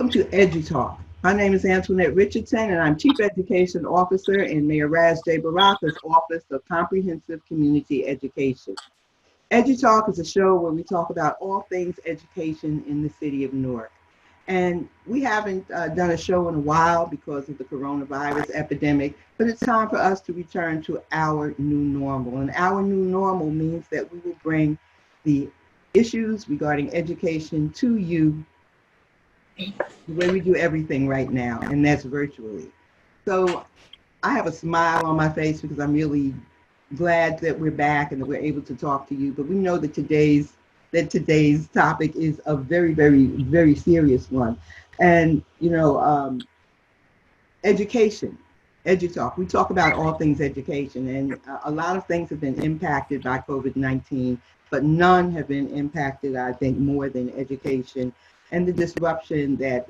Welcome to EduTalk. My name is Antoinette Richardson, and I'm Chief Education Officer in Mayor Raz J. Baraka's Office of Comprehensive Community Education. EduTalk is a show where we talk about all things education in the city of Newark. And we haven't done a show in a while because of the coronavirus epidemic, but it's time for us to return to our new normal. And our new normal means that we will bring the issues regarding education to you the way we do everything right now, and that's virtually. So I have a smile on my face because I'm really glad that we're back and that we're able to talk to you. But we know that today's topic is a very, very, very serious one. And education, EduTalk. We talk about all things education, and a lot of things have been impacted by COVID-19, but none have been impacted, I think, more than education and the disruption that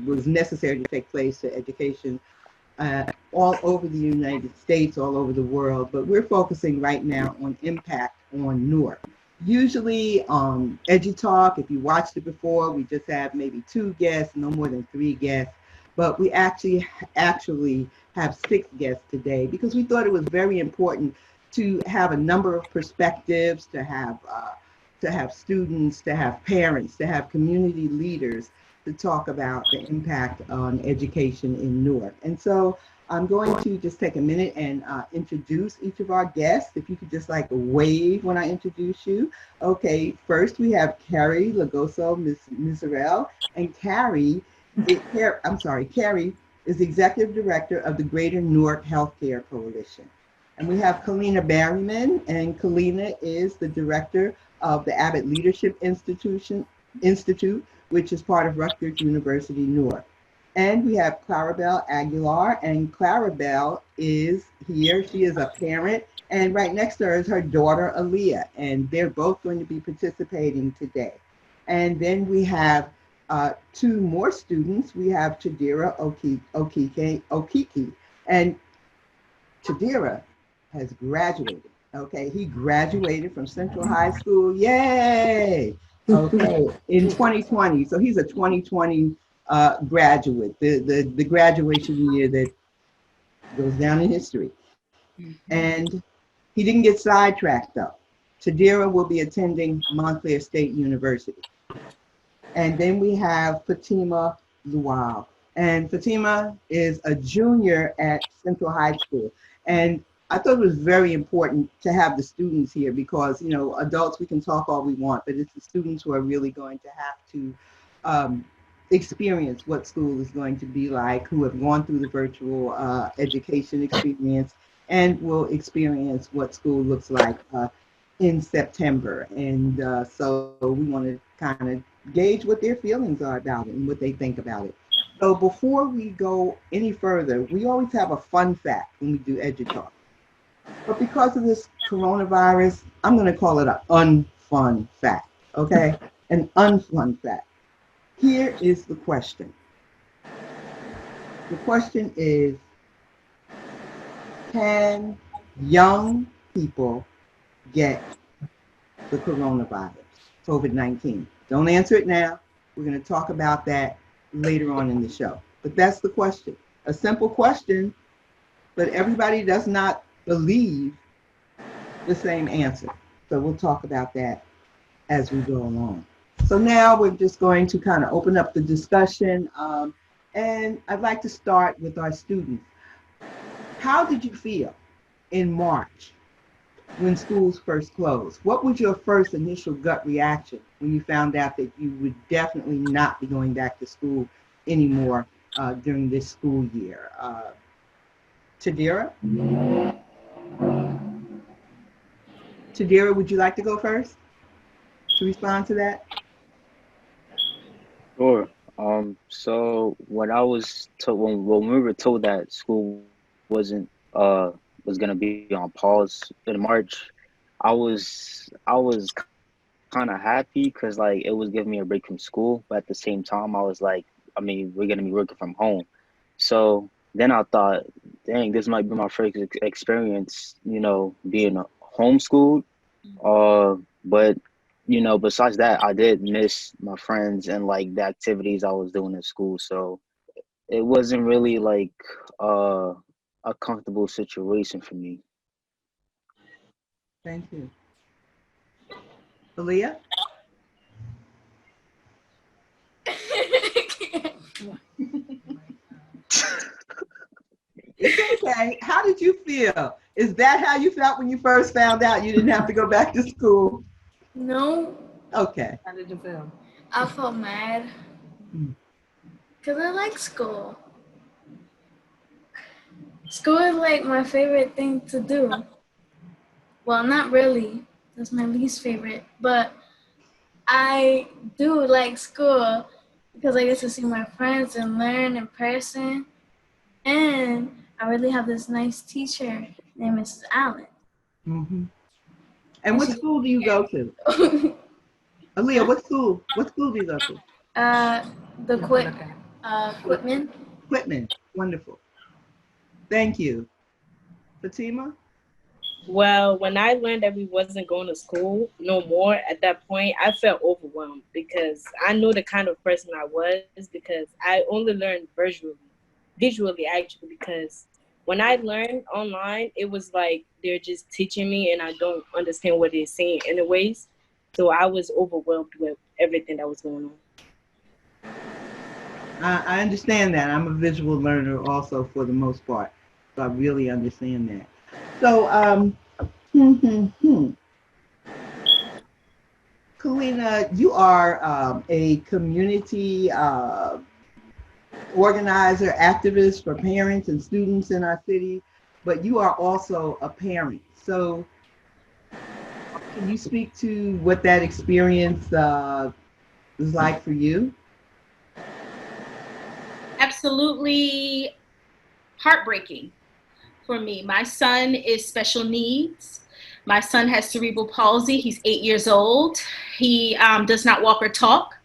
was necessary to take place to education all over the United States, all over the world. But we're focusing right now on impact on Newark. Usually on EduTalk, if you watched it before, we just have maybe 2 guests, no more than 3 guests. But we actually have 6 guests today because we thought it was very important to have a number of perspectives, to have students, to have parents, to have community leaders to talk about the impact on education in Newark. And so I'm going to just take a minute and introduce each of our guests. If you could just like wave when I introduce you. Okay, first we have Carrie Lagoso Miserel, and Carrie is the Executive Director of the Greater Newark Healthcare Coalition. And we have Kalina Berryman, and Kalina is the Director of the Abbott Leadership Institute, which is part of Rutgers University, Newark. And we have Clarabelle Aguilar, and Clarabelle is here. She is a parent, and right next to her is her daughter, Aaliyah, and they're both going to be participating today. And then we have 2 more students. We have Chidera Okiki, and Chidera has graduated. Okay, he graduated from Central High School. Yay! Okay, in 2020. So he's a 2020 graduate, the graduation year that goes down in history. And he didn't get sidetracked though. Chidera will be attending Montclair State University. And then we have Fatima Luau. And Fatima is a junior at Central High School. And I thought it was very important to have the students here because, adults, we can talk all we want, but it's the students who are really going to have to experience what school is going to be like, who have gone through the virtual education experience and will experience what school looks like in September. And so we want to kind of gauge what their feelings are about it and what they think about it. So before we go any further, we always have a fun fact when we do EduTalk. But because of this coronavirus, I'm going to call it an unfun fact, okay? An unfun fact. Here is the question. The question is, can young people get the coronavirus, COVID-19? Don't answer it now. We're going to talk about that later on in the show. But that's the question. A simple question, but everybody does not believe the same answer. So we'll talk about that as we go along. So now we're just going to kind of open up the discussion. And I'd like to start with our students. How did you feel in March when schools first closed? What was your first initial gut reaction when you found out that you would definitely not be going back to school anymore during this school year? Chidera? Chidera, would you like to go first to respond to that? Sure. So when I was told, when we were told that school was gonna be on pause in March, I was kind of happy because like it was giving me a break from school, but at the same time I was like, I mean, we're gonna be working from home, so then I thought, dang, this might be my first experience, being homeschooled. But besides that, I did miss my friends and like the activities I was doing in school. So it wasn't really like uh, a comfortable situation for me. Thank you. Aaliyah? It's okay. How did you feel? Is that how you felt when you first found out you didn't have to go back to school? No, Okay. How did you feel? I felt mad Mm. because I like school. School is like my favorite thing to do. Well, not really. That's my least favorite. But I do like school because I get to see my friends and learn in person. And I really have this nice teacher named Mrs. Allen. Hmm. And And what she, school do you go to? Aaliyah, what school? What school do you go to? uh, the Okay. Quitman. Whitman. Wonderful. Thank you. Fatima? Well, when I learned that we wasn't going to school no more at that point, I felt overwhelmed because I knew the kind of person I was because I only learned visually actually because when I learned online, it was like they're just teaching me and I don't understand what they're saying anyways. So I was overwhelmed with everything that was going on. I understand that. I'm a visual learner also for the most part. So I really understand that. So, hmm, hmm, hmm. Kalina, you are a community organizer, activist for parents and students in our city, but you are also a parent. So, can you speak to what that experience was like for you? Absolutely heartbreaking for me. My son is special needs. My son has cerebral palsy. He's 8 years old. He does not walk or talk.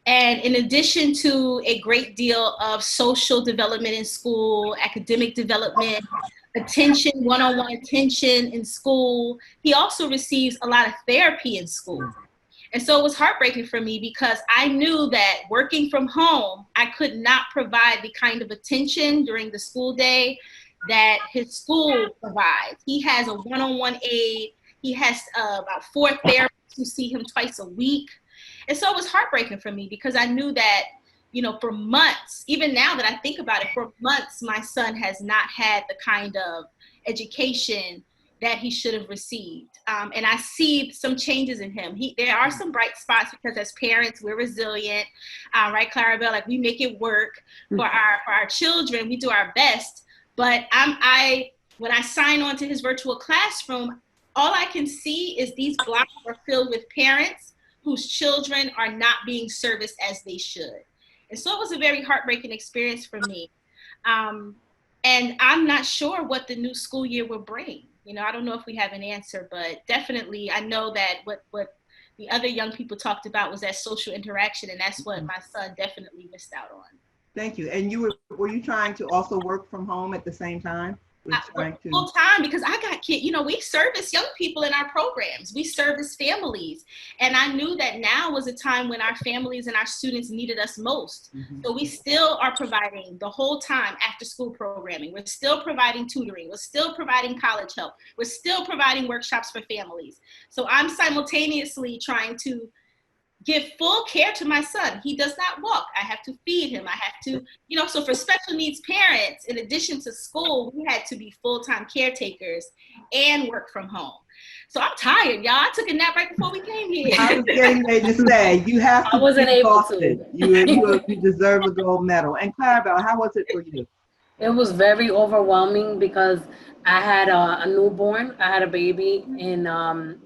And in addition to a great deal of social development in school, academic development, attention, one on one attention in school, he also receives a lot of therapy in school. And so it was heartbreaking for me because I knew that working from home, I could not provide the kind of attention during the school day that his school provides. He has a one on one aide, he has about 4 therapists who see him twice a week. And so it was heartbreaking for me because I knew that, for months, even now that I think about it, for months, my son has not had the kind of education that he should have received. And I see some changes in him. There are some bright spots because as parents, we're resilient, right, Clarabelle? Like we make it work for our children. We do our best. But when I sign on to his virtual classroom, all I can see is these blocks are filled with parents whose children are not being serviced as they should. And so it was a very heartbreaking experience for me. Um, and I'm not sure what the new school year will bring. I don't know if we have an answer, but definitely I know that what the other young people talked about was that social interaction, and that's what my son definitely missed out on. Thank you. And were you trying to also work from home at the same time? We're trying to Full time because I got kids. We service young people in our programs. We service families, and I knew that now was a time when our families and our students needed us most. So we still are providing the whole time after school programming. We're still providing tutoring. We're still providing college help. We're still providing workshops for families. So I'm simultaneously trying to give full care to my son. He does not walk. I have to feed him. I have to, so for special needs parents, in addition to school, we had to be full-time caretakers and work from home. So I'm tired, y'all. I took a nap right before we came here. I was getting ready to say, you have to I wasn't be able exhausted. to. You deserve a gold medal. And Clarabelle, how was it for you? It was very overwhelming because I had a newborn. I had a baby in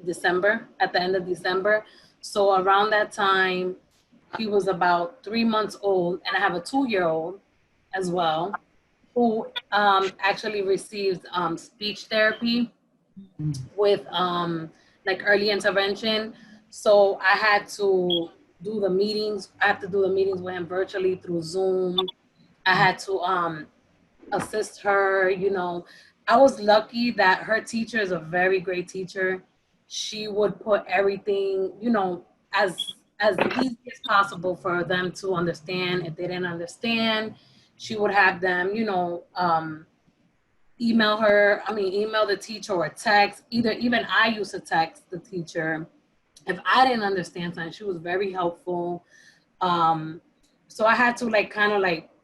December, at the end of December. So around that time, he was about 3 months old, and I have a 2-year-old as well who actually receives speech therapy with like early intervention. So I had to do the meetings. I have to do the meetings with him virtually through Zoom. I had to assist her. I was lucky that her teacher is a very great teacher. she would put everything, as easy as possible for them to understand. If they didn't understand, she would have them, email the teacher or text. Even I used to text the teacher if I didn't understand something. She was very helpful. So I had to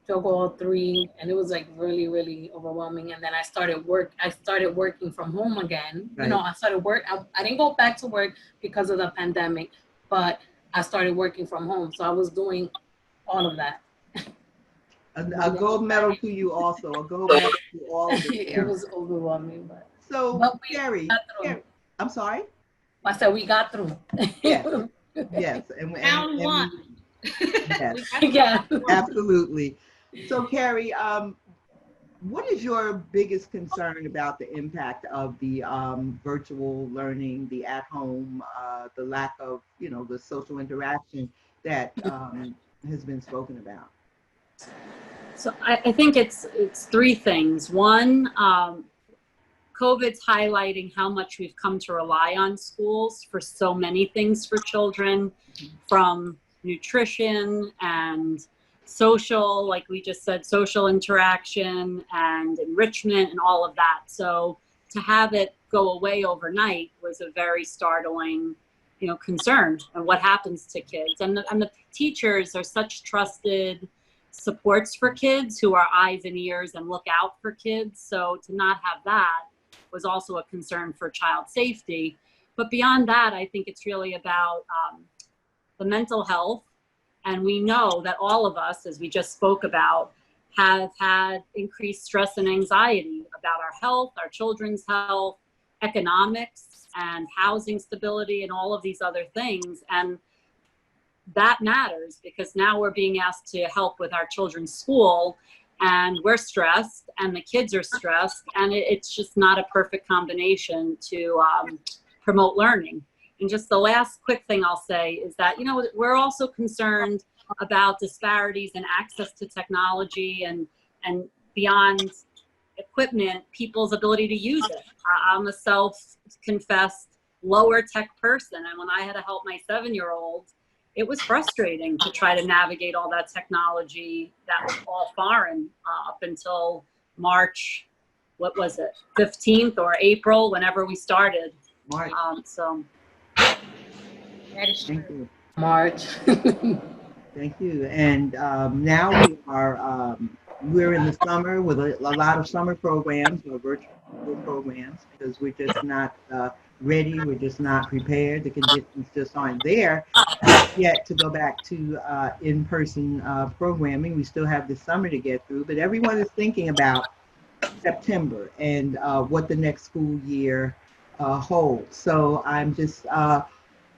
juggle all three, and it was like really, really overwhelming. And then I started working from home again. Right. I started work. I didn't go back to work because of the pandemic, but I started working from home. So I was doing all of that. A gold medal to you also, a gold medal to all of it. It was overwhelming, but So, we Carrie, got through. I'm sorry? I said we got through. Yes, yes. Round one. Yes, Yeah. absolutely. So, Carrie, what is your biggest concern about the impact of the virtual learning, the at home, the lack of, the social interaction that has been spoken about? So I think it's three things. One, COVID's highlighting how much we've come to rely on schools for so many things for children, from nutrition and social, like we just said, social interaction and enrichment and all of that. So to have it go away overnight was a very startling, concern of what happens to kids. And the teachers are such trusted supports for kids who are eyes and ears and look out for kids. So to not have that was also a concern for child safety. But beyond that, I think it's really about the mental health. And we know that all of us, as we just spoke about, have had increased stress and anxiety about our health, our children's health, economics, and housing stability, and all of these other things. And that matters because now we're being asked to help with our children's school, and we're stressed and the kids are stressed, and it's just not a perfect combination to promote learning. And just the last quick thing I'll say is that, we're also concerned about disparities in access to technology and beyond equipment, people's ability to use it. I'm a self-confessed lower tech person, and when I had to help my 7-year-old, it was frustrating to try to navigate all that technology that was all foreign up until March, what was it, 15th or April, whenever we started. March. That is Thank true. you. March. Thank you. And now we're in the summer with a lot of summer programs or virtual programs because we're just not ready. We're just not prepared. The conditions just aren't there yet to go back to in-person programming. We still have the summer to get through, but everyone is thinking about September and what the next school year holds. So I'm just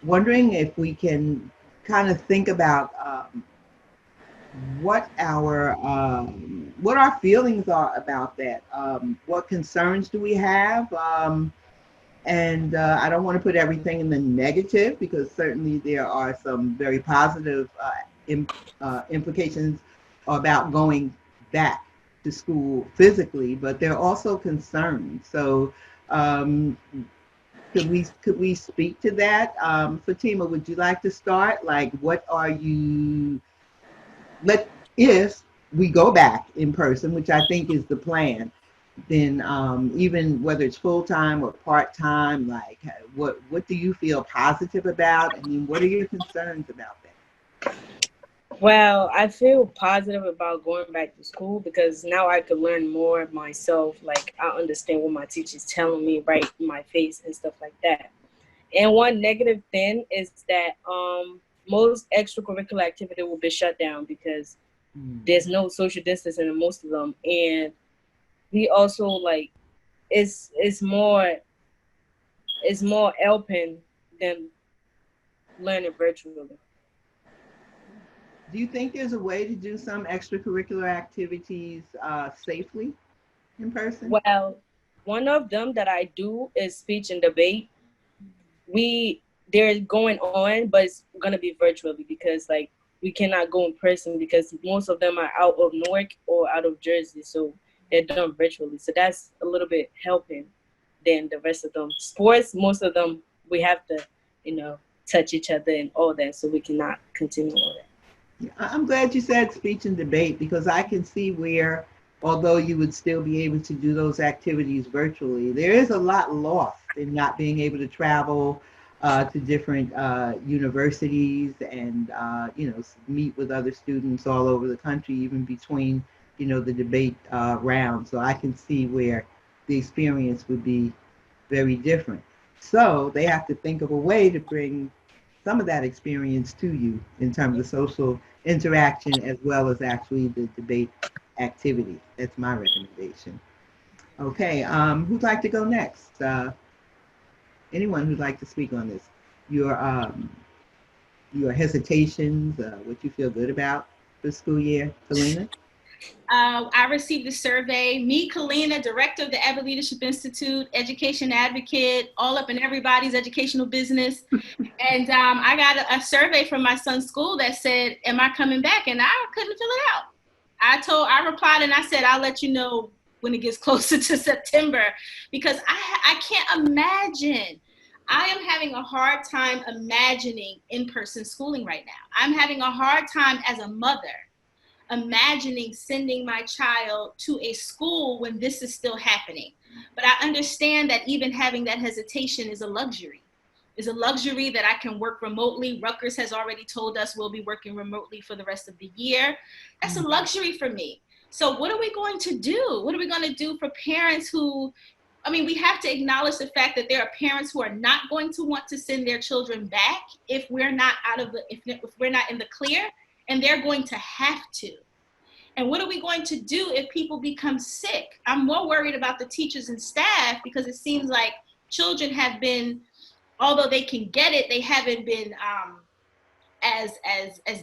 wondering if we can kind of think about what our feelings are about that. What concerns do we have? And I don't want to put everything in the negative because certainly there are some very positive implications about going back to school physically, but there are also concerns. So could we speak to that? Fatima, would you like to start? Like, what are you, if we go back in person, which I think is the plan, then even whether it's full-time or part-time, like what do you feel positive about? I mean, what are your concerns about that? Well, I feel positive about going back to school because now I could learn more myself. Like, I understand what my teacher's telling me right in my face and stuff like that. And one negative thing is that most extracurricular activity will be shut down because there's no social distancing in most of them. And we also it's more helping than learning virtually. Do you think there's a way to do some extracurricular activities safely in person? Well, one of them that I do is speech and debate. They're going on, but it's gonna be virtually because we cannot go in person because most of them are out of Newark or out of Jersey, so they're done virtually. So that's a little bit helping than the rest of them. Sports, most of them we have to, touch each other and all that, so we cannot continue all that. I'm glad you said speech and debate, because I can see where, although you would still be able to do those activities virtually, there is a lot lost in not being able to travel to different universities and, meet with other students all over the country, even between, the debate round. So I can see where the experience would be very different. So they have to think of a way to bring some of that experience to you in terms of social interaction as well as actually the debate activity. That's my recommendation. Okay, who'd like to go next? Anyone who'd like to speak on this? Your hesitations, what you feel good about for the school year, Kalina? I received a survey. Me, Kalina, director of the Abbott Leadership Institute, education advocate, all up in everybody's educational business. And I got a survey from my son's school that said, am I coming back? And I couldn't fill it out. I replied and I said, I'll let you know when it gets closer to September, because I can't imagine. I am having a hard time imagining in-person schooling right now. I'm having a hard time as a mother imagining sending my child to a school when this is still happening. But I understand that even having that hesitation is a luxury. It's a luxury that I can work remotely. Rutgers has already told us we'll be working remotely for the rest of the year. That's a luxury for me. So what are we going to do? What are we going to do for parents who, we have to acknowledge the fact that there are parents who are not going to want to send their children back if we're not if we're not in the clear, and they're going to have to. And what are we going to do if people become sick? I'm more worried about the teachers and staff, because it seems like children have been, although they can get it, they haven't been as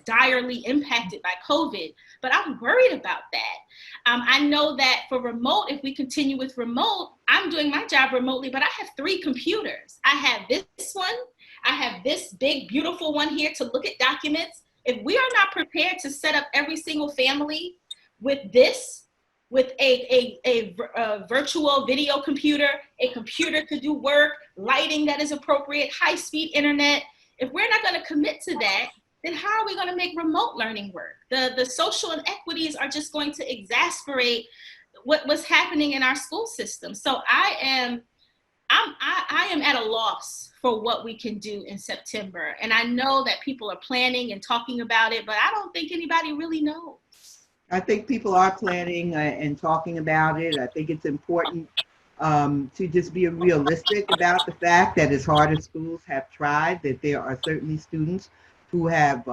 direly impacted by COVID. But I'm worried about that. I know that for remote, if we continue with remote, I'm doing my job remotely, but I have 3 computers. I have this one, I have this big, beautiful one here to look at documents. If we are not prepared to set up every single family with a virtual video computer, a computer to do work, lighting that is appropriate, high-speed internet, if we're not going to commit to that, then how are we going to make remote learning work? The social inequities are just going to exasperate what's happening in our school system. So I am at a loss for what we can do in September. And I know that people are planning and talking about it, but I don't think anybody really knows. I think people are planning and talking about it. I think it's important to just be realistic about the fact that as hard as schools have tried, that there are certainly students who have,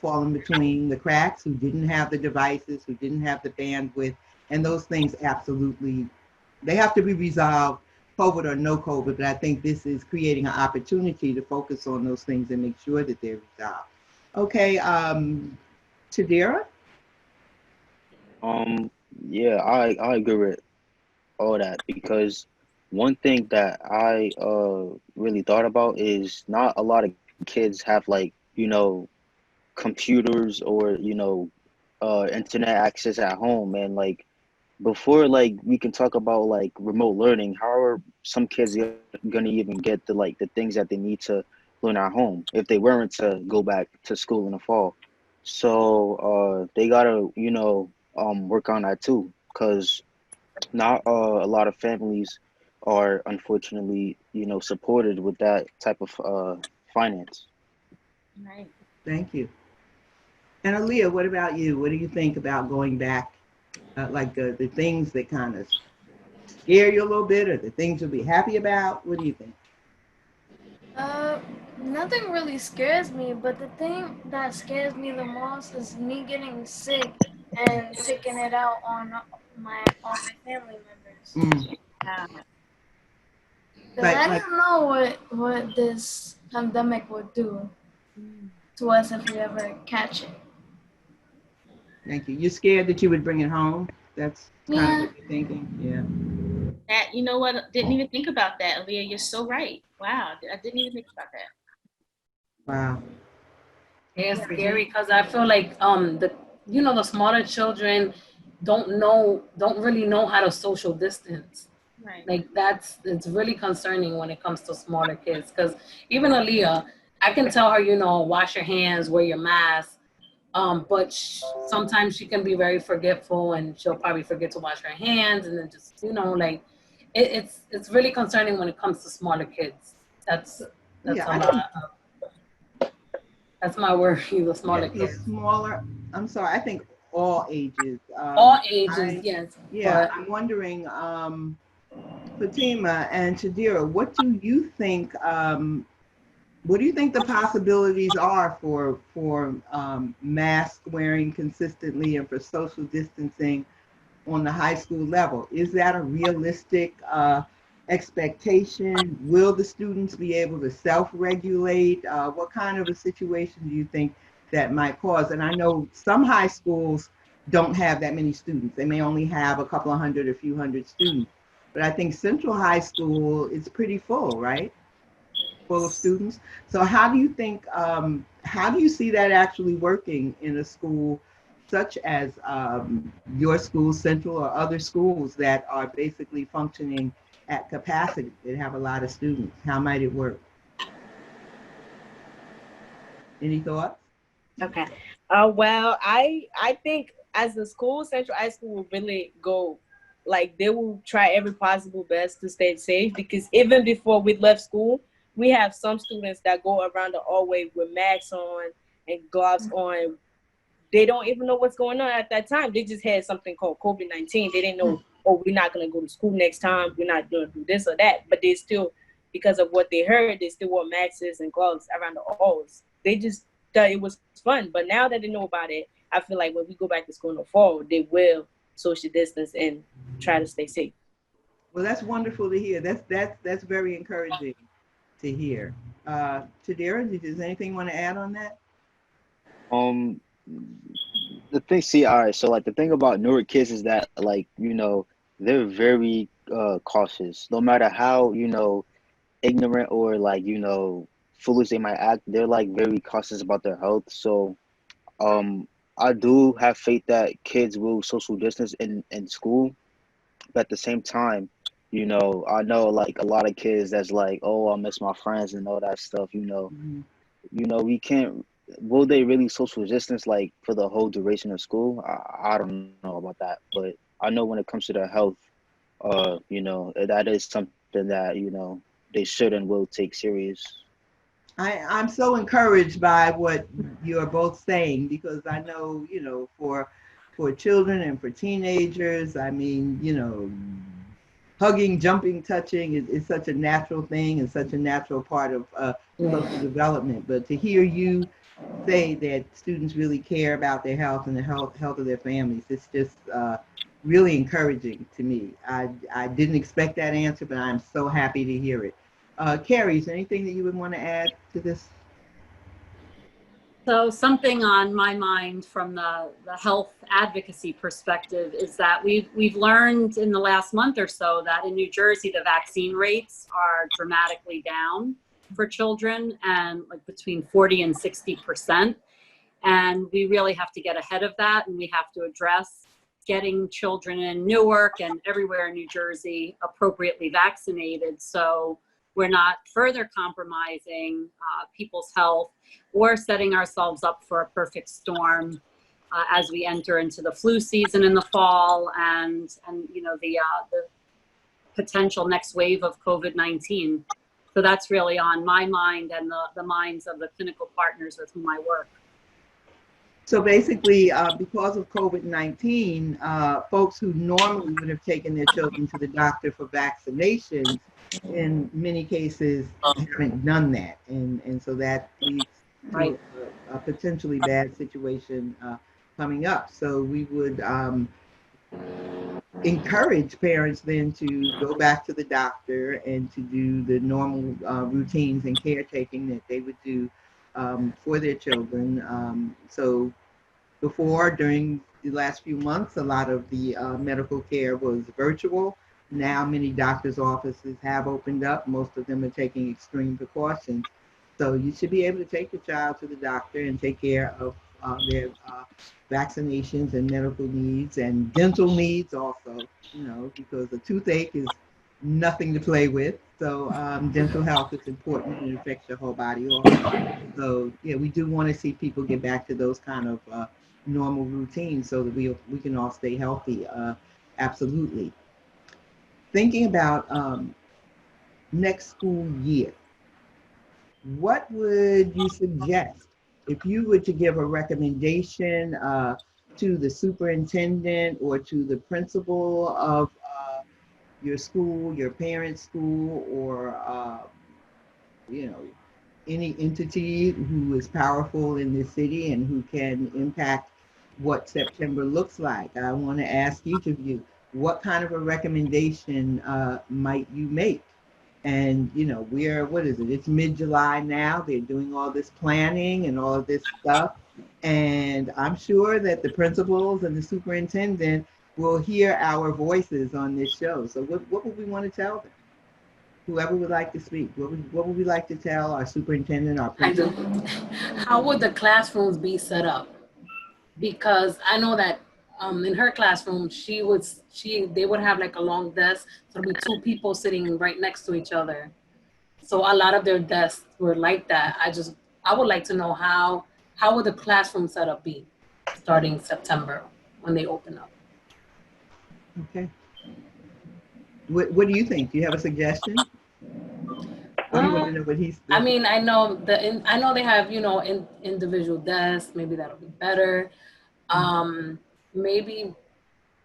fallen between the cracks, who didn't have the devices, who didn't have the bandwidth, and those things absolutely, they have to be resolved, COVID or no COVID, but I think this is creating an opportunity to focus on those things and make sure that they're resolved. Okay, Tadira? Yeah, I agree with all that, because one thing that I really thought about is not a lot of kids have computers or internet access at home. And before we can talk about remote learning, how are some kids gonna even get the things that they need to learn at home if they weren't to go back to school in the fall? So they gotta work on that too, because not a lot of families are unfortunately supported with that type of finance. Right. Thank you. And Aaliyah, what about you? What do you think about going back, the things that kind of scare you a little bit, or the things you'll be happy about? What do you think? Nothing really scares me, but the thing that scares me the most is me getting sick and taking it out on my family members. Yeah. Because I don't know what this pandemic would do to us if we ever catch it. Thank you. You're scared that you would bring it home? That's kind of what you're thinking? Yeah. That, you know what, didn't even think about that, Aaliyah. You're so right. Wow, I didn't even think about that. Wow. It's scary because I feel like the smaller children don't really know how to social distance. Right. Like it's really concerning when it comes to smaller kids. Because even Aaliyah, I can tell her, wash your hands, wear your mask. But sometimes she can be very forgetful, and she'll probably forget to wash her hands, and then just like it's really concerning when it comes to smaller kids. That's Yeah, a I lot. think That's my worry, the yeah, smaller the kids. smaller. I'm sorry. I think all ages. All ages, yes, Yeah, but I'm wondering, Fatima and Shadira, what do you think the possibilities are for mask wearing consistently and for social distancing on the high school level? Is that a realistic expectation? Will the students be able to self-regulate? What kind of a situation do you think that might cause? And I know some high schools don't have that many students. They may only have a couple of hundred, a few hundred students. But I think Central High School is pretty full, right? Full of students. So how do you see that actually working in a school such as your school, Central, or other schools that are basically functioning at capacity, that have a lot of students? How might it work? Any thoughts? Okay. Well, I think as a school, Central High School will really go, like they will try every possible best to stay safe, because even before we left school, we have some students that go around the hallway with masks on and gloves on. They don't even know what's going on at that time. They just had something called COVID-19. They didn't know, oh, we're not going to go to school next time. We're not going to do this or that. But they still, because of what they heard, they still wore masks and gloves around the halls. They just thought it was fun. But now that they know about it, I feel like when we go back to school in the fall, they will social distance and try to stay safe. Well, that's wonderful to hear. That's very encouraging to hear. Tadira, is there anything you want to add on that? Um, the thing, see, all right. So like the thing about newer kids is that like they're very cautious. No matter how ignorant or like foolish they might act, they're like very cautious about their health. So um, I do have faith that kids will social distance in school, but at the same time, I know like a lot of kids that's like, oh, I miss my friends and all that stuff. Mhm. We can't. Will they really social distance like for the whole duration of school? I don't know about that, but I know when it comes to their health, that is something that they should and will take serious. I'm so encouraged by what you're both saying, because I know, for children and for teenagers, I mean, hugging, jumping, touching is such a natural thing and such a natural part of social development. But to hear you say that students really care about their health and the health of their families, it's just really encouraging to me. I didn't expect that answer, but I'm so happy to hear it. Carrie, is there anything that you would want to add to this? So something on my mind from the health advocacy perspective is that we've learned in the last month or so that in New Jersey the vaccine rates are dramatically down for children, and like between 40 and 60%. And we really have to get ahead of that, and we have to address getting children in Newark and everywhere in New Jersey appropriately vaccinated, so we're not further compromising people's health or setting ourselves up for a perfect storm as we enter into the flu season in the fall, and the potential next wave of COVID-19. So that's really on my mind and the minds of the clinical partners with whom I work. So basically, because of COVID-19, folks who normally would have taken their children to the doctor for vaccinations, in many cases, haven't done that. And so that leads to Right. a potentially bad situation coming up. So we would encourage parents then to go back to the doctor and to do the normal routines and caretaking that they would do for their children. So before, during the last few months, a lot of the medical care was virtual. Now many doctors' offices have opened up. Most of them are taking extreme precautions. So you should be able to take your child to the doctor and take care of their vaccinations and medical needs and dental needs also, because a toothache is nothing to play with. So dental health is important and it affects your whole body also. So yeah, we do want to see people get back to those kind of normal routines so that we can all stay healthy. Absolutely. Thinking about next school year, what would you suggest if you were to give a recommendation to the superintendent or to the principal of your school, your parents' school, or you know, any entity who is powerful in this city and who can impact what September looks like? I want to ask each of you, what kind of a recommendation might you make? And we're, what is it? It's mid-July now. They're doing all this planning and all of this stuff. And I'm sure that the principals and the superintendent will hear our voices on this show. So what would we want to tell them? Whoever would like to speak, what would we like to tell our superintendent, our I do. principal? How would the classrooms be set up? Because I know that in her classroom, they would have like a long desk. So there'll be two people sitting right next to each other. So a lot of their desks were like that. I would like to know how would the classroom setup be starting September when they open up? Okay. What do you think? Do you have a suggestion? Or do you want to know what he's? I mean, I know they have individual desks. Maybe that'll be better. Maybe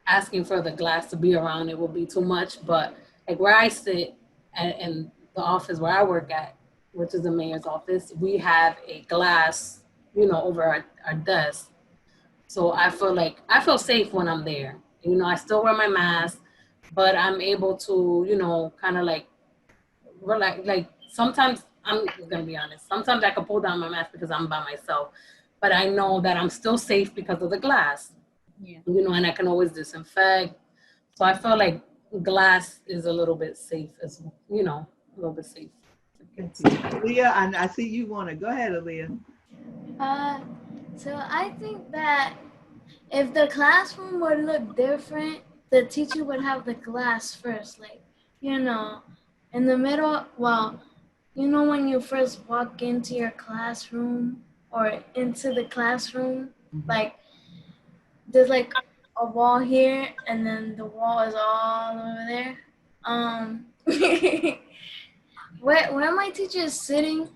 asking for the glass to be around it will be too much. But like where I sit and the office where I work at, which is the mayor's office, we have a glass, over our desk. So I feel safe when I'm there. I still wear my mask, but I'm able to, kind of like relax. Like sometimes I'm gonna be honest. Sometimes I can pull down my mask because I'm by myself, but I know that I'm still safe because of the glass. Yeah. And I can always disinfect. So I feel like glass is a little bit safe as a little bit safe. Leah, I see you want to go ahead, Leah. So I think that if the classroom would look different, the teacher would have the glass first, like, in the middle. Well, when you first walk into your classroom or into the classroom, like, there's like a wall here, and then the wall is all over there. Where my teacher is sitting,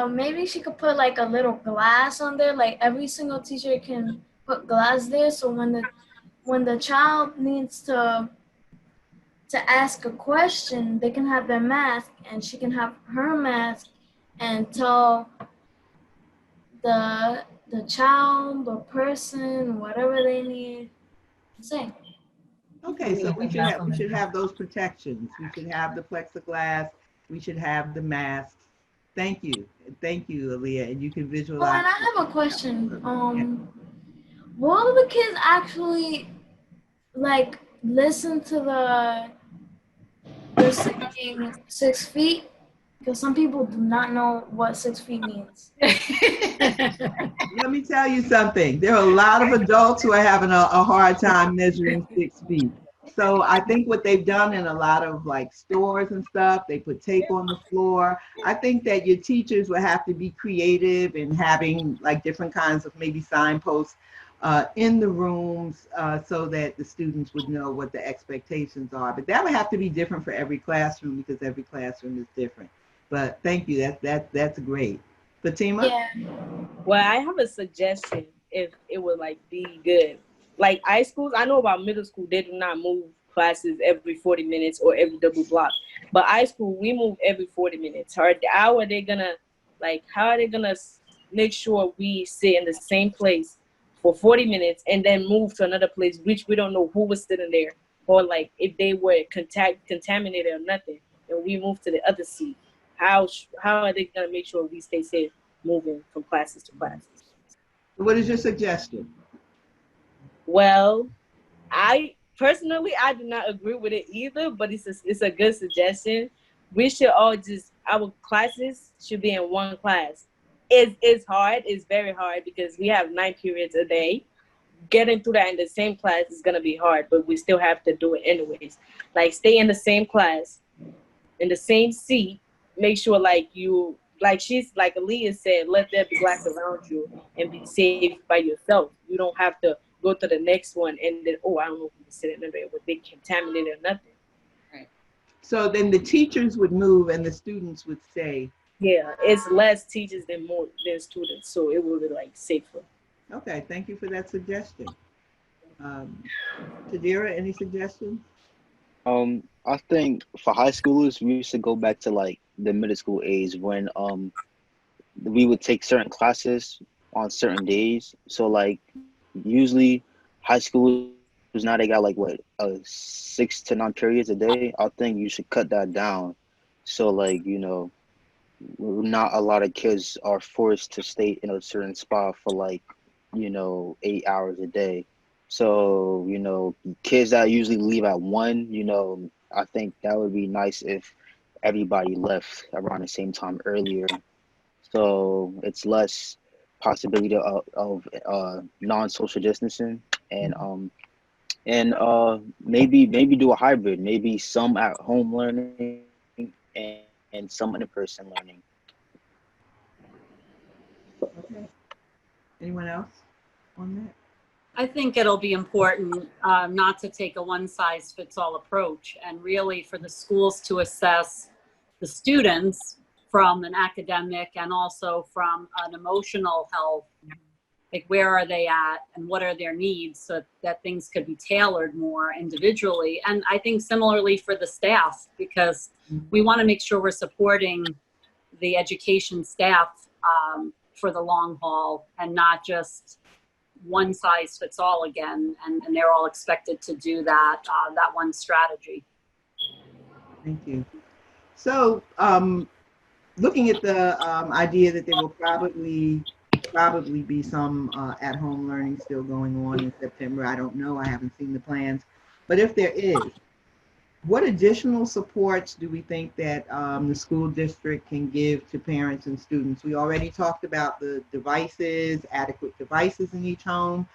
maybe she could put like a little glass on there. Like every single teacher can put glass there, so when the child needs to ask a question, they can have their mask, and she can have her mask and tell the child or person whatever they need to say. Okay, so we should have those protections. We should have the plexiglass. We should have the masks. Thank you, Aaliyah, and you can Oh, visualize. and I have a question. Will the kids actually like listen to the saying 6 feet? Because some people do not know what 6 feet means. Let me tell you something. There are a lot of adults who are having a hard time measuring 6 feet. So I think what they've done in a lot of like stores and stuff, they put tape on the floor. I think that your teachers will have to be creative in having like different kinds of maybe signposts in the rooms so that the students would know what the expectations are. But that would have to be different for every classroom because every classroom is different. But thank you. That's great. Fatima? Yeah. Well, I have a suggestion if it would like be good. Like high schools, I know about middle school, they do not move classes every 40 minutes or every double block. But high school, we move every 40 minutes. How are they gonna make sure we sit in the same place for 40 minutes and then move to another place, which we don't know who was sitting there, or like if they were contaminated or nothing, and we move to the other seat. How are they gonna make sure we stay safe moving from classes to classes? What is your suggestion? Well, I personally I do not agree with it either, but it's a good suggestion. We should all our classes should be in one class. It's hard. It's very hard because we have 9 periods a day, getting through that in the same class is gonna be hard, but we still have to do it anyways. Like stay in the same class, in the same seat. Make sure like Aaliyah said, let there be glass around you and be safe by yourself. You don't have to go to the next one and then I don't know who was sitting in there, would they contaminated or nothing. Right. So then the teachers would move and the students would stay. Yeah, it's less teachers than more than students, so it will be like safer. Okay, thank you for that suggestion. Tadira, any suggestions? I think for high schoolers, we used to go back to like the middle school age when we would take certain classes on certain days. So like usually high schoolers now they got like what 6 to 9 periods a day. I think you should cut that down. So like not a lot of kids are forced to stay in a certain spot for like 8 hours a day. So kids that usually leave at 1, I think that would be nice if everybody left around the same time earlier, so it's less possibility of non-social distancing, and maybe do a hybrid, maybe some at home learning and some in-person learning. Okay. Anyone else on that? I think it'll be important not to take a one-size-fits-all approach, and really for the schools to assess the students from an academic and also from an emotional health, like where are they at and what are their needs, so that things could be tailored more individually. And I think similarly for the staff, because we want to make sure we're supporting the education staff for the long haul and not just one size fits all again, and they're all expected to do that one strategy. Thank you. So looking at the idea that there will probably be some at-home learning still going on in September. I don't know. I haven't seen the plans. But if there is, what additional supports do we think that the school district can give to parents and students? We already talked about the devices, adequate devices in each home.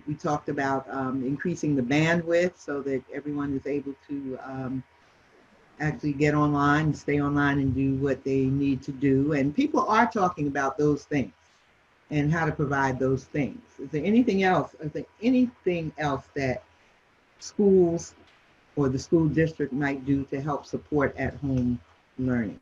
We talked about increasing the bandwidth so that everyone is able to actually get online and stay online and do what they need to do. And people are talking about those things and how to provide those things. Is there anything else? Is there anything else that schools or the school district might do to help support at-home learning?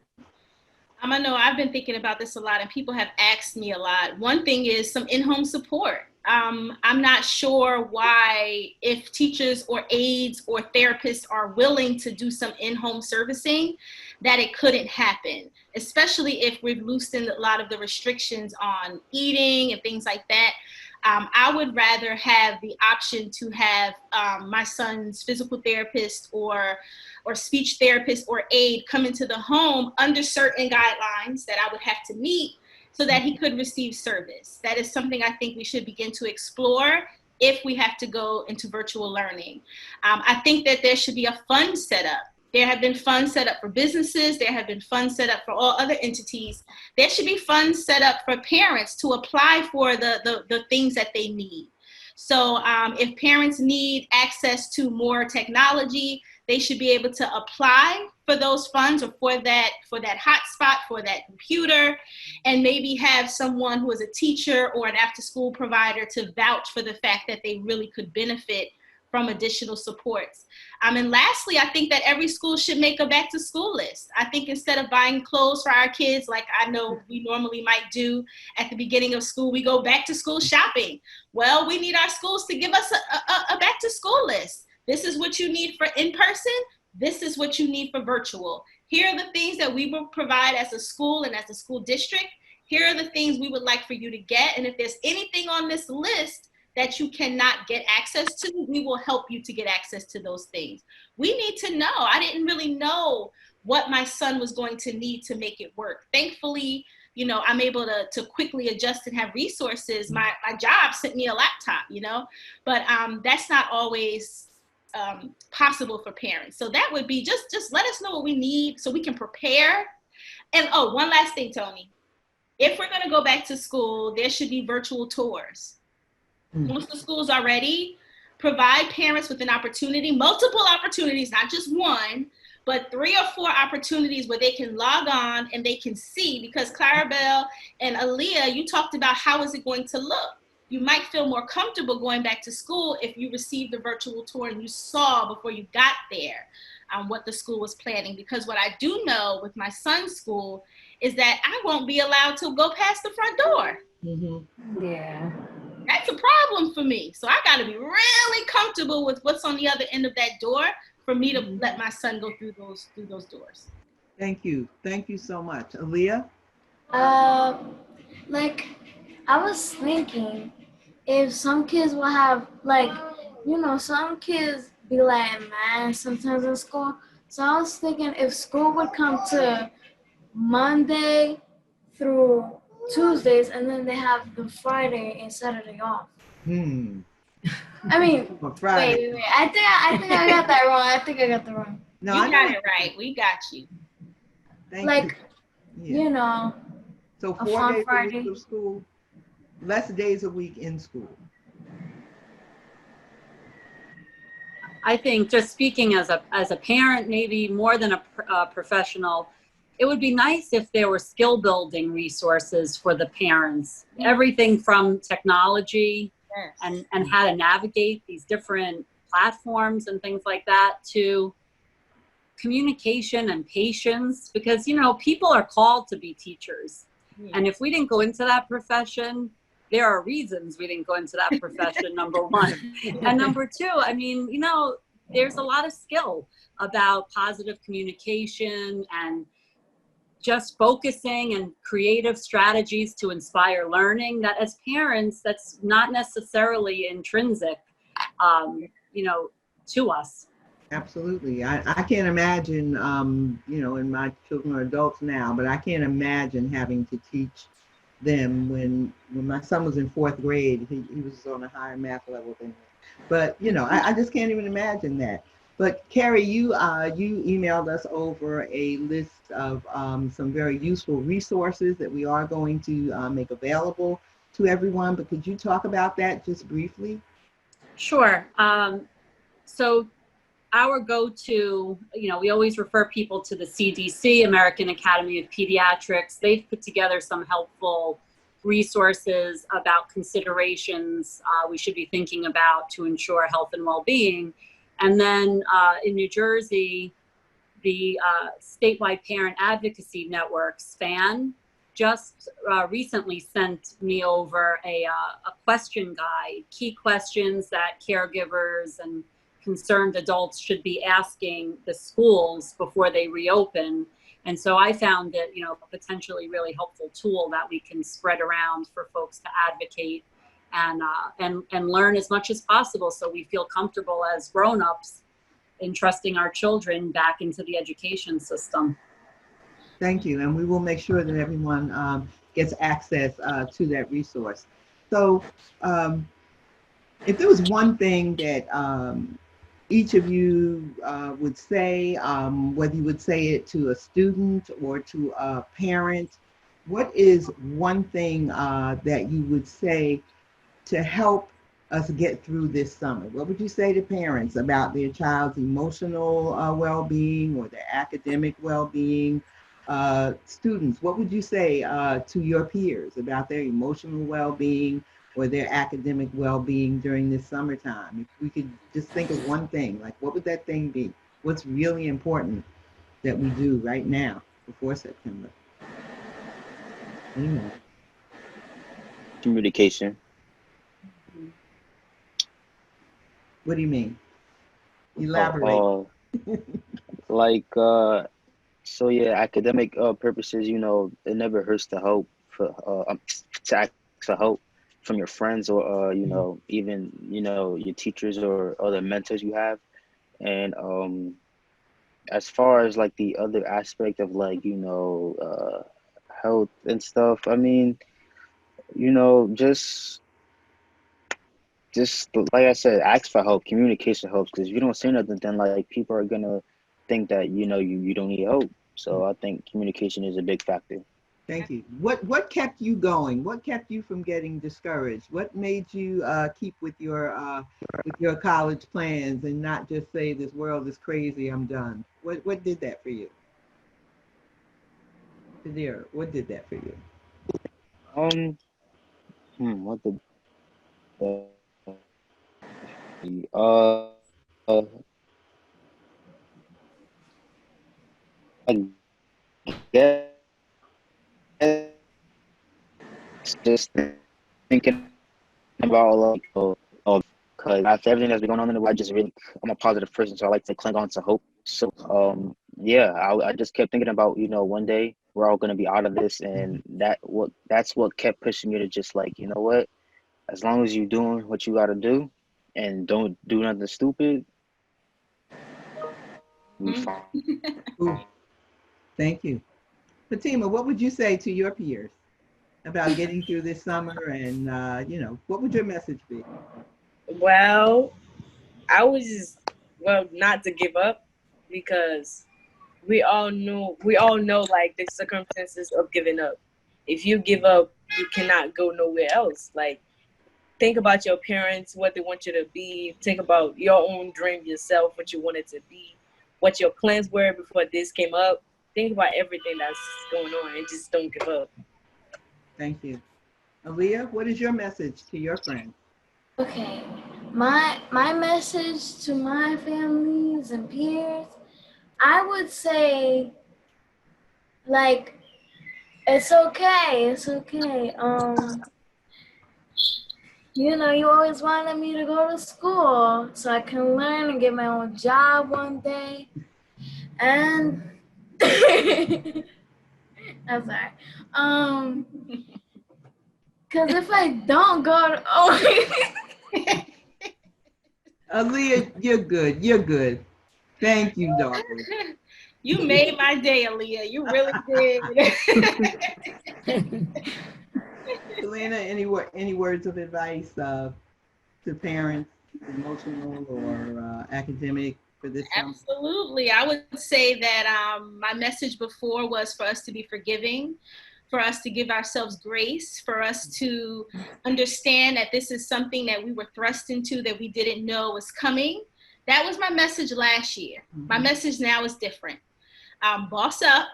I know I've been thinking about this a lot and people have asked me a lot. One thing is some in-home support. I'm not sure why, if teachers or aides or therapists are willing to do some in-home servicing, that it couldn't happen, especially if we've loosened a lot of the restrictions on eating and things like that. I would rather have the option to have my son's physical therapist or speech therapist or aide come into the home under certain guidelines that I would have to meet so that he could receive service. That is something I think we should begin to explore if we have to go into virtual learning. I think that there should be a fund set up. There have been funds set up for businesses. There have been funds set up for all other entities. There should be funds set up for parents to apply for the things that they need. So if parents need access to more technology, they should be able to apply for those funds or for that hotspot, for that computer, and maybe have someone who is a teacher or an after-school provider to vouch for the fact that they really could benefit from additional supports. And lastly, I think that every school should make a back to school list. I think instead of buying clothes for our kids, like I know we normally might do at the beginning of school, we go back to school shopping. Well, we need our schools to give us a back to school list. This is what you need for in-person. This is what you need for virtual. Here are the things that we will provide as a school and as a school district. Here are the things we would like for you to get. And if there's anything on this list that you cannot get access to, we will help you to get access to those things. We need to know. I didn't really know what my son was going to need to make it work. Thankfully, I'm able to quickly adjust and have resources. My job sent me a laptop, but that's not always possible for parents. So that would be just let us know what we need so we can prepare. And one last thing, Tony. If we're going to go back to school, there should be virtual tours. Once the schools are ready, provide parents with an opportunity, multiple opportunities, not just one, but 3 or 4 opportunities where they can log on and they can see, because Clarabelle and Aaliyah, you talked about how is it going to look. You might feel more comfortable going back to school if you received the virtual tour and you saw before you got there what the school was planning. Because what I do know with my son's school is that I won't be allowed to go past the front door. Mm-hmm. Yeah. That's a problem for me. So I got to be really comfortable with what's on the other end of that door for me to let my son go through those doors. Thank you. Thank you so much. Aaliyah? Like, I was thinking if some kids will have, like, some kids be like mad sometimes in school. So I was thinking if school would come to Monday through Tuesdays, and then they have the Friday and Saturday off. I mean, For Friday. wait. I think I got that wrong. I think I got that wrong. No, You I got know. it right. We got you. Thank Like, you. Yeah. So a 4 fun days a Friday. week of school, less days a week in school. I think, just speaking as a parent, maybe more than a professional, it would be nice if there were skill building resources for the parents. Everything from technology and how to navigate these different platforms and things like that, to communication and patience, because people are called to be teachers. And if we didn't go into that profession, there are reasons we didn't go into that profession, number one. And number two, I mean, there's a lot of skill about positive communication and just focusing and creative strategies to inspire learning, that as parents, that's not necessarily intrinsic, to us. Absolutely. I can't imagine, and my children are adults now, but I can't imagine having to teach them when my son was in 4th grade. He was on a higher math level than me. But, I just can't even imagine that. But Carrie, you emailed us over a list of some very useful resources that we are going to make available to everyone. But could you talk about that just briefly? Sure. So our go-to, we always refer people to the CDC, American Academy of Pediatrics. They've put together some helpful resources about considerations we should be thinking about to ensure health and well-being. And then in New Jersey, the Statewide Parent Advocacy Network, SPAN, just recently sent me over a question guide, key questions that caregivers and concerned adults should be asking the schools before they reopen. And so I found it, a potentially really helpful tool that we can spread around for folks to advocate and learn as much as possible, so we feel comfortable as grown-ups entrusting our children back into the education system. Thank you, and we will make sure that everyone gets access to that resource. So if there was one thing that each of you would say, whether you would say it to a student or to a parent, what is one thing that you would say to help us get through this summer? What would you say to parents about their child's emotional well-being or their academic well-being? Students, what would you say to your peers about their emotional well-being or their academic well-being during this summertime? If we could just think of one thing, like what would that thing be? What's really important that we do right now before September? Anyone? Communication. What do you mean? Elaborate. So yeah, academic purposes, it never hurts to hope to ask for help from your friends or even your teachers or other mentors you have. And as far as like the other aspect of health and stuff, I mean, just like I said, ask for help. Communication helps, because if you don't say nothing, then like people are gonna think that you don't need help. So I think communication is a big factor. Thank you. What kept you going? What kept you from getting discouraged? What made you keep with your college plans and not just say this world is crazy, I'm done? What did that for you? Kadir, what did that for you? Um, what did I guess just thinking about like because after everything that's been going on in the world, I'm a positive person, so I like to cling on to hope. So yeah, I just kept thinking about, one day we're all gonna be out of this, and that's what kept pushing me to just like, you know what, as long as you're doing what you gotta do and don't do nothing stupid, we fine. Ooh, thank you. Fatima, what would you say to your peers about getting through this summer and, what would your message be? Well, I was just, well, not to give up, because we all know like the circumstances of giving up. If you give up, you cannot go nowhere else. Like, think about your parents, what they want you to be. Think about your own dream yourself, what you wanted to be, what your plans were before this came up. Think about everything that's going on and just don't give up. Thank you. Aaliyah, what is your message to your friends? Okay, my message to my families and peers, I would say, like, it's okay, it's okay. You always wanted me to go to school so I can learn and get my own job one day. And I'm sorry. Cause if I don't go to Aaliyah, you're good. You're good. Thank you, darling. You made my day, Aaliyah. You really did. Selena, any words of advice to parents, emotional or academic, for this summer? Absolutely. I would say that my message before was for us to be forgiving, for us to give ourselves grace, for us to understand that this is something that we were thrust into that we didn't know was coming. That was my message last year. My message now is different. Boss up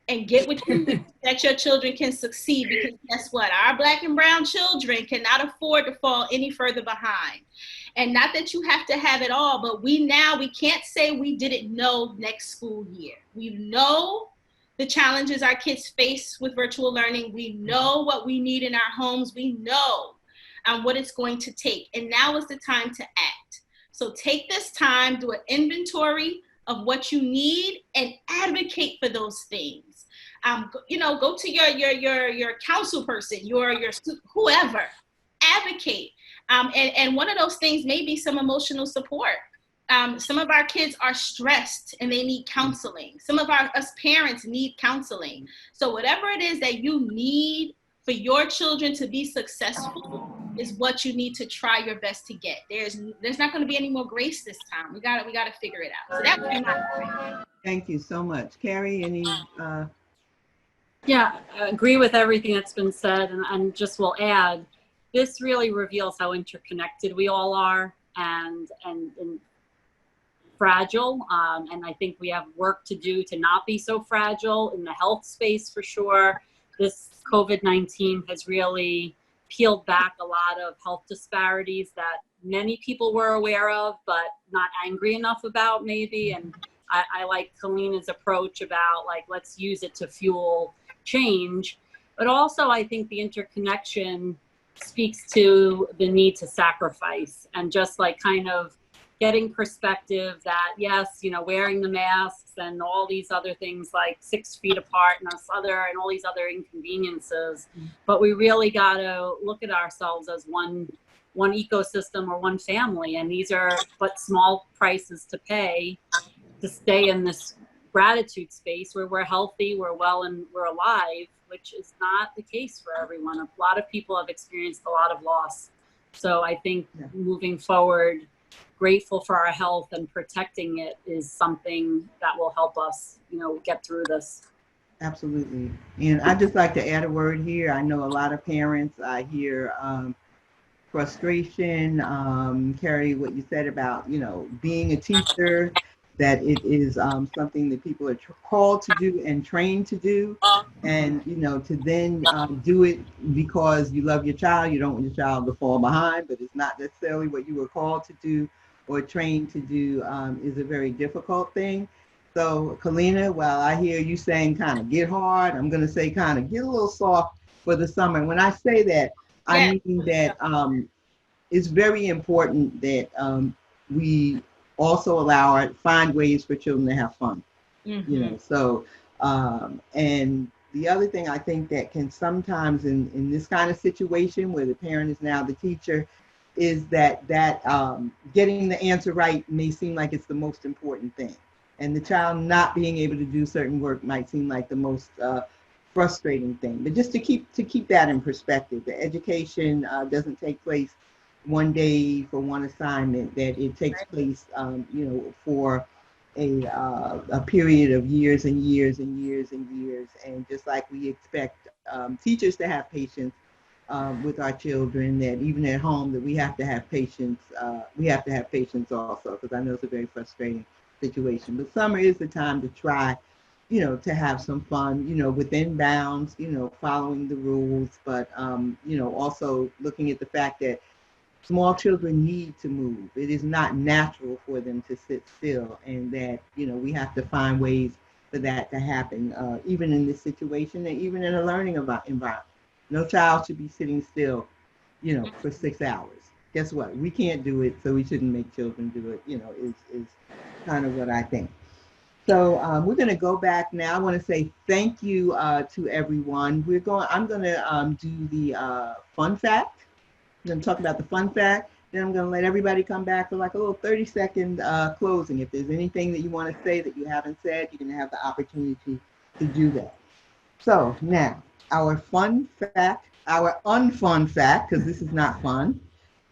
and get what you need that your children can succeed, because guess what? Our Black and brown children cannot afford to fall any further behind. And not that you have to have it all, but we can't say we didn't know next school year. We know the challenges our kids face with virtual learning. We know what we need in our homes. We know what it's going to take. And now is the time to act. So take this time, do an inventory of what you need and advocate for those things. Go to your council person, your whoever, advocate. And one of those things may be some emotional support. Some of our kids are stressed and they need counseling. Some of us parents need counseling. So whatever it is that you need for your children to be successful is what you need to try your best to get. There's not going to be any more grace this time. We got to figure it out. So that would be my point. Thank you so much. Carrie, any Yeah, I agree with everything that's been said, and just will add, this really reveals how interconnected we all are and fragile. And I think we have work to do to not be so fragile in the health space for sure. This COVID-19 has really peeled back a lot of health disparities that many people were aware of, but not angry enough about maybe. And I like Kalina's approach about like, let's use it to fuel change. But also I think the interconnection speaks to the need to sacrifice and just like kind of getting perspective that yes, wearing the masks and all these other things like 6 feet apart and all these other inconveniences, but we really got to look at ourselves as one ecosystem or one family, and these are but small prices to pay to stay in this gratitude space where we're healthy, we're well, and we're alive, which is not the case for everyone. A lot of people have experienced a lot of loss. So I think moving forward, grateful for our health and protecting it is something that will help us, get through this. Absolutely. And I'd just like to add a word here. I know a lot of parents, I hear frustration, Carrie, what you said about, being a teacher, that it is something that people are called to do and trained to do. And, to then do it because you love your child, you don't want your child to fall behind, but it's not necessarily what you were called to do or trained to do, is a very difficult thing. So, Kalina, while I hear you saying kind of get hard, I'm going to say kind of get a little soft for the summer. And when I say that, I Yes. mean that it's very important that we also find ways for children to have fun. Mm-hmm. So and the other thing I think that can sometimes in this kind of situation where the parent is now the teacher is that getting the answer right may seem like it's the most important thing, and the child not being able to do certain work might seem like the most frustrating thing. But just to keep that in perspective, the education doesn't take place one day for one assignment, that it takes place for a period of years and years and years and years. And just like we expect teachers to have patience with our children, that even at home that we have to have patience. We have to have patience also, because I know it's a very frustrating situation. But summer is the time to try, to have some fun, within bounds, following the rules, but also looking at the fact that small children need to move. It is not natural for them to sit still, and that we have to find ways for that to happen, even in this situation, and even in a learning environment. No child should be sitting still, for 6 hours. Guess what? We can't do it, so we shouldn't make children do it. Is kind of what I think. So we're going to go back now. I want to say thank you to everyone. I'm going to do the fun fact. I'm going to talk about the fun fact. Then I'm going to let everybody come back for like a little 30-second closing. If there's anything that you want to say that you haven't said, you're going to have the opportunity to do that. So now, our fun fact, our unfun fact, because this is not fun,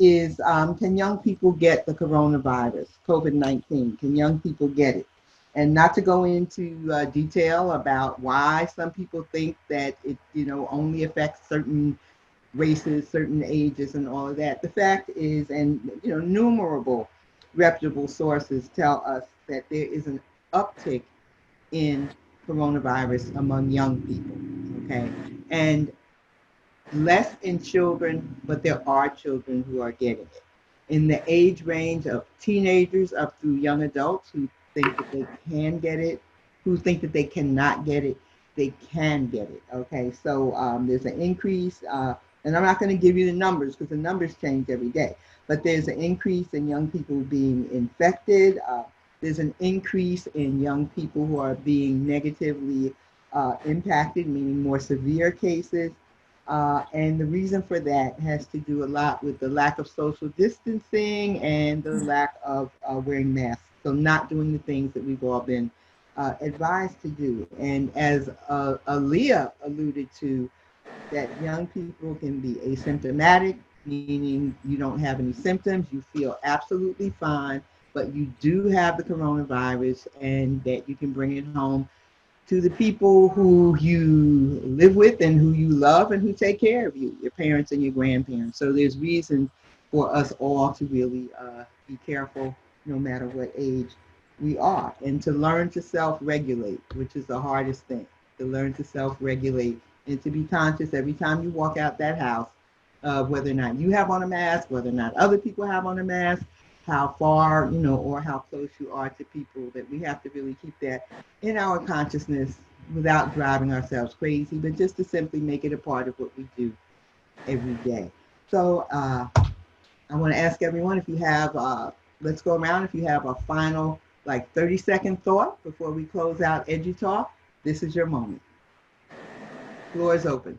is can young people get the coronavirus, COVID-19? Can young people get it? And not to go into detail about why some people think that it, only affects certain races, certain ages, and all of that. The fact is, and numerable reputable sources tell us that there is an uptick in coronavirus among young people. Okay, and less in children, but there are children who are getting it. In the age range of teenagers up through young adults who think that they can get it, who think that they cannot get it, they can get it. Okay, so there's an increase, and I'm not going to give you the numbers because the numbers change every day, but there's an increase in young people being infected. There's an increase in young people who are being negatively impacted, meaning more severe cases. And the reason for that has to do a lot with the lack of social distancing and the lack of wearing masks. So not doing the things that we've all been advised to do. And as Aaliyah alluded to, that young people can be asymptomatic, meaning you don't have any symptoms, you feel absolutely fine, but you do have the coronavirus, and that you can bring it home to the people who you live with and who you love and who take care of you, your parents and your grandparents. So there's reason for us all to really be careful, no matter what age we are, and to learn to self-regulate, which is the hardest thing, to learn to self-regulate and to be conscious every time you walk out that house of whether or not you have on a mask, whether or not other people have on a mask, how far, or how close you are to people, that we have to really keep that in our consciousness without driving ourselves crazy, but just to simply make it a part of what we do every day. So I want to ask everyone if you have, let's go around, if you have a final like 30-second thought before we close out EduTalk. This is your moment. Floor is open.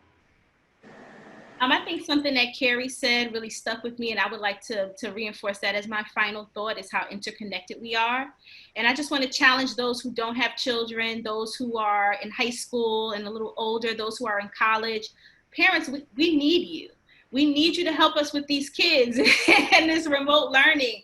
I think something that Carrie said really stuck with me, and I would like to reinforce that as my final thought, is how interconnected we are. And I just want to challenge those who don't have children, those who are in high school and a little older, those who are in college. Parents, we need you. We need you to help us with these kids and this remote learning.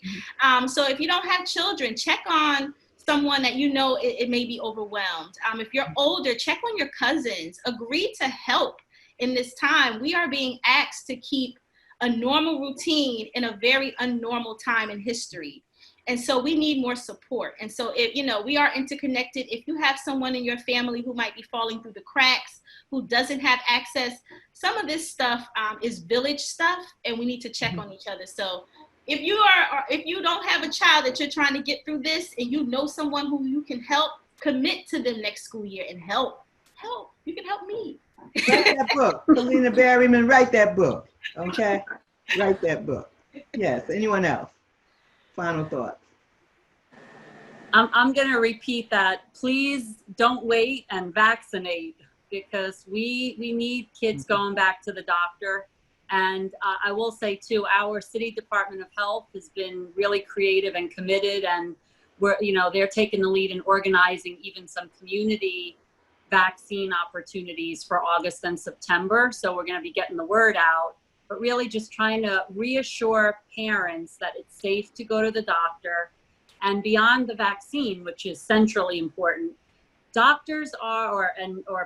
So if you don't have children, check on someone that you know it may be overwhelmed. If you're older, check on your cousins. Agree to help in this time. We are being asked to keep a normal routine in a very unnormal time in history. And so we need more support. And so if, you know, we are interconnected. If you have someone in your family who might be falling through the cracks, who doesn't have access, some of this stuff is village stuff, and we need to check on each other. So if you don't have a child that you're trying to get through this, and you know someone who you can help, commit to them next school year and help. You can help me. Write that book. Kalina Berryman, write that book. Okay? Write that book. Yes. Anyone else? Final thoughts. I'm going to repeat that. Please don't wait and vaccinate, because we need kids going back to the doctor. And I will say too, our city Department of Health has been really creative and committed, and they're taking the lead in organizing even some community vaccine opportunities for August and September. So we're going to be getting the word out, but really just trying to reassure parents that it's safe to go to the doctor. And beyond the vaccine, which is centrally important, doctors or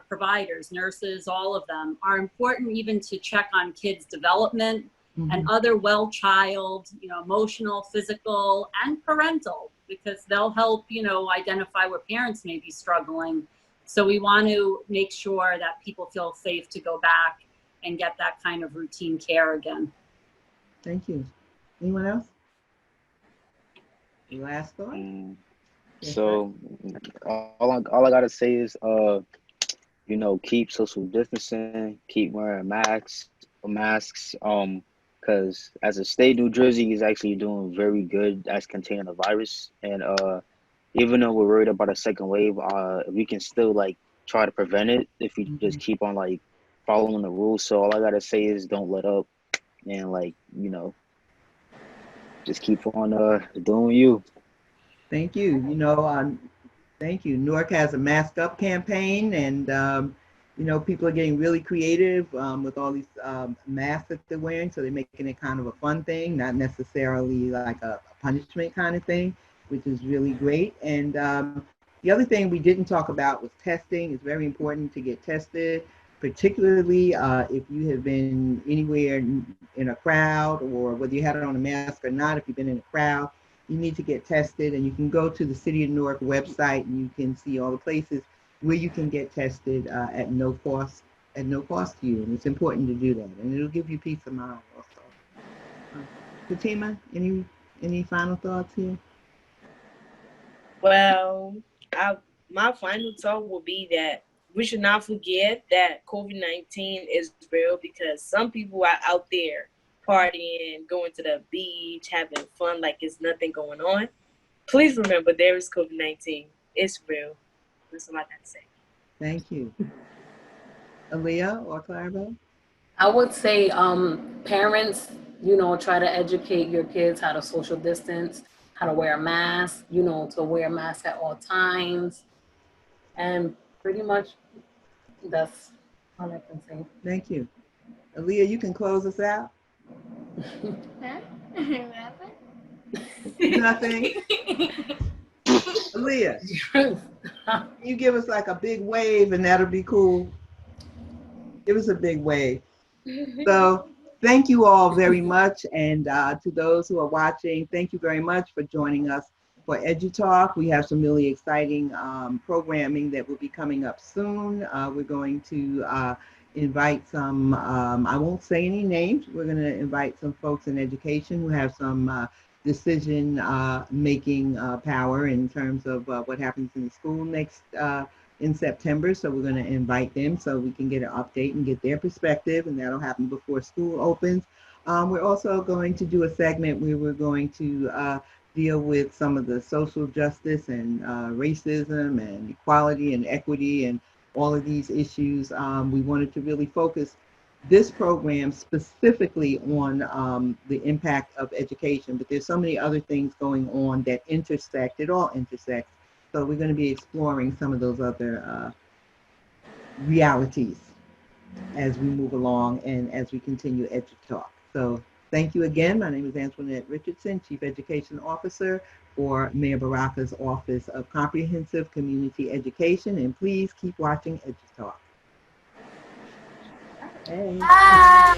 providers, nurses, all of them are important even to check on kids' development and other child, emotional, physical, and parental, because they'll help, identify where parents may be struggling. So we want to make sure that people feel safe to go back and get that kind of routine care again. Thank you. Anyone else? Last thought? So all I gotta say is keep social distancing, keep wearing masks, because as a state, New Jersey is actually doing very good at containing the virus. And even though we're worried about a second wave, we can still try to prevent it if we just keep on following the rules. So all I gotta say is don't let up, and just keep on doing you. Thank you. Thank you. Newark has a Mask Up campaign, and people are getting really creative with all these masks that they're wearing. So they're making it kind of a fun thing, not necessarily like a punishment kind of thing, which is really great. And the other thing we didn't talk about was testing. It's very important to get tested, particularly if you have been anywhere in a crowd, or whether you had it on a mask or not. If you've been in a crowd, you need to get tested, and you can go to the City of Newark website and you can see all the places where you can get tested at no cost to you. And it's important to do that, and it'll give you peace of mind also. Fatima, any final thoughts here? Well, my final thought will be that we should not forget that COVID-19 is real, because some people are out there partying, going to the beach, having fun like it's nothing going on. Please remember, there is COVID-19. It's real. That's all I got to say. Thank you. Aaliyah or Clarabelle? I would say parents, try to educate your kids how to social distance, how to wear a mask, to wear a mask at all times. And pretty much that's all I can say. Thank you. Aaliyah, you can close us out. Nothing. Aaliyah, you give us like a big wave, and that'll be cool. Give us a big wave. So thank you all very much. And to those who are watching, thank you very much for joining us for EduTalk. We have some really exciting programming that will be coming up soon. We're going to invite some, I won't say any names, we're going to invite some folks in education who have some decision making power in terms of what happens in the school next in September. So we're going to invite them so we can get an update and get their perspective, and that'll happen before school opens. We're also going to do a segment where we're going to deal with some of the social justice and racism and equality and equity and all of these issues. We wanted to really focus this program specifically on the impact of education, but there's so many other things going on that intersect, it all intersects. So we're going to be exploring some of those other realities as we move along and as we continue EduTalk. So Thank you again. My name is Antoinette Richardson, Chief Education Officer for Mayor Baraka's Office of Comprehensive Community Education. And please keep watching EduTalk. Hey. Bye.